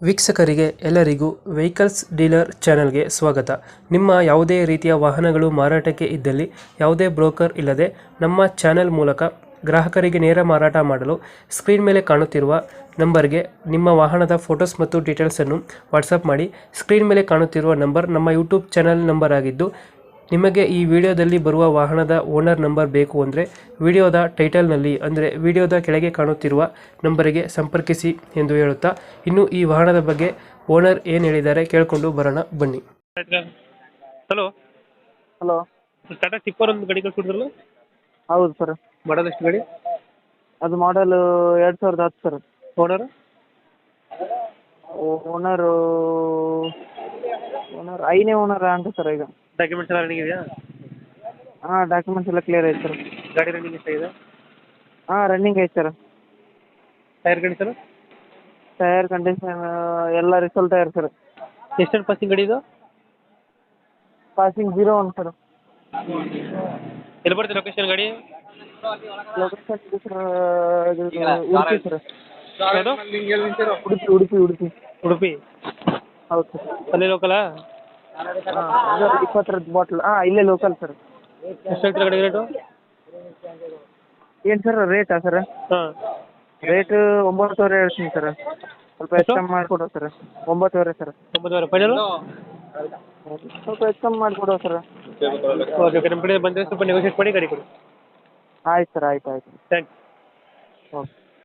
ವೀಕ್ಷಕರಿಗೆ ಎಲ್ಲರಿಗೂ vehicles dealer ಚಾನೆಲ್ಗೆ ಸ್ವಾಗತ. ನಿಮ್ಮ ಯಾವುದೇ ರೀತಿಯ ವಾಹನಗಳು ಮಾರಾಟಕ್ಕೆ ಇದ್ದಲ್ಲಿ ಯಾವುದೇ ಬ್ರೋಕರ್ ಇಲ್ಲದೆ ನಮ್ಮ ಚಾನೆಲ್ ಮೂಲಕ ಗ್ರಾಹಕರಿಗೆ ನೇರ ಮಾರಾಟ ಮಾಡಲು ಸ್ಕ್ರೀನ್ ಮೇಲೆ ಕಾಣುತ್ತಿರುವ ನಂಬರ್ಗೆ ನಿಮ್ಮ ವಾಹನದ ಫೋಟೋಸ್ ಮತ್ತು ಡೀಟೇಲ್ಸನ್ನು ವಾಟ್ಸಪ್ ಮಾಡಿ. ಸ್ಕ್ರೀನ್ ಮೇಲೆ ಕಾಣುತ್ತಿರುವ ನಂಬರ್ ನಮ್ಮ ಯೂಟ್ಯೂಬ್ ಚಾನೆಲ್ ನಂಬರ್ ಆಗಿದ್ದು, ನಿಮಗೆ ಈ ವಿಡಿಯೋದಲ್ಲಿ ಬರುವ ವಾಹನದ ಓನರ್ ನಂಬರ್ ಬೇಕು ಅಂದರೆ ವಿಡಿಯೋದ ಟೈಟಲ್ನಲ್ಲಿ ಅಂದರೆ ವಿಡಿಯೋದ ಕೆಳಗೆ ಕಾಣುತ್ತಿರುವ ನಂಬರಿಗೆ ಸಂಪರ್ಕಿಸಿ ಎಂದು ಹೇಳುತ್ತಾ, ಇನ್ನು ಈ ವಾಹನದ ಬಗ್ಗೆ ಓನರ್ ಏನು ಹೇಳಿದ್ದಾರೆ ಕೇಳಿಕೊಂಡು ಬರೋಣ ಬನ್ನಿ. Hello hello. ಟಾಟಾ ಟಿಪ್ಪರ್ ಒಂದು ಗಾಡಿ ಕಳ್ಸಿದ್ರಲ್ಲ, ಹೌದು ಸರ್. ಮಾಡೋದು ಎಷ್ಟು ಗಾಡಿ? ಅದು ಮಾಡಲು 2010 ಸರ್. ಓನರ್ ಓನರು ಐನೇ ಓನರ್ ಅಂತ ಸರ್ ಈಗ. ಡಾಕ್ಯುಮೆಂಟ್ಸ್ ಎಲ್ಲ ರನ್ನಿಂಗ್ ಇದೆಯಾ? ಹಾಂ, ಡಾಕ್ಯುಮೆಂಟ್ಸ್ ಎಲ್ಲ ಕ್ಲಿಯರ್ ಐತೆ ಸರ್. ಗಾಡಿ ರನ್ನಿಂಗ್ ಎಷ್ಟಾಗಿದೆ? ಹಾಂ, ರನ್ನಿಂಗ್ ಐತೆ sir. Tyre condition? Tyre condition ಎಲ್ಲ ರಿಸಲ್ಟ್ ಟೈರ್ ಸರ್. ಎಷ್ಟು ಪಾಸಿಂಗ್ ಗಾಡಿ ಇದು? Passing 01 sir. ಎಲ್ಲಿ ಬರುತ್ತೆ ಲೊಕೇಶನ್ ಗಾಡಿ? Location Udupi sir. ಯಾವುದು? ಉಡುಪಿ. ಉಡುಪಿ? ಹೌದು ಸರ್. ಅಲ್ಲೇ ಲೋಕಲಾ? ಹಾಂ, 20 ಬಾಟ್ಲ್. ಹಾಂ, ಇಲ್ಲೇ ಲೋಕಲ್ ಸರ್. ಎಷ್ಟು ಹೇಳ್ತೀರಾ ಗಾಡಿ ರೇಟು? ಏನು ಸರ್ ರೇಟಾ ಸರ್? ಹಾಂ, ರೇಟ್ 9.5 ಹೇಳ್ತೀನಿ ಸರ್. ಸ್ವಲ್ಪ ಹೆಚ್ಚು ಕಮ್ಮಿ ಮಾಡಿಕೊಡೋ ಸರ್. 9.5 ಸರ್. 9.5 ಫೈನಲ್? ಸ್ವಲ್ಪ ಹೆಚ್ಚು ಕಮ್ಮಿ ಮಾಡಿಕೊಡೋ ಸರ್. ಓಕೆ, ನಮ್ಮ ಕಡೆ ಬಂದರೆ ಸ್ವಲ್ಪ ನೆಗೋಷಿಯೇಟ್ ಮಾಡಿ ಗಾಡಿ ಕೊಡಿ. ಆಯ್ತು ಸರ್, ಆಯ್ತು. ಥ್ಯಾಂಕ್ಸ್. ಓಕೆ.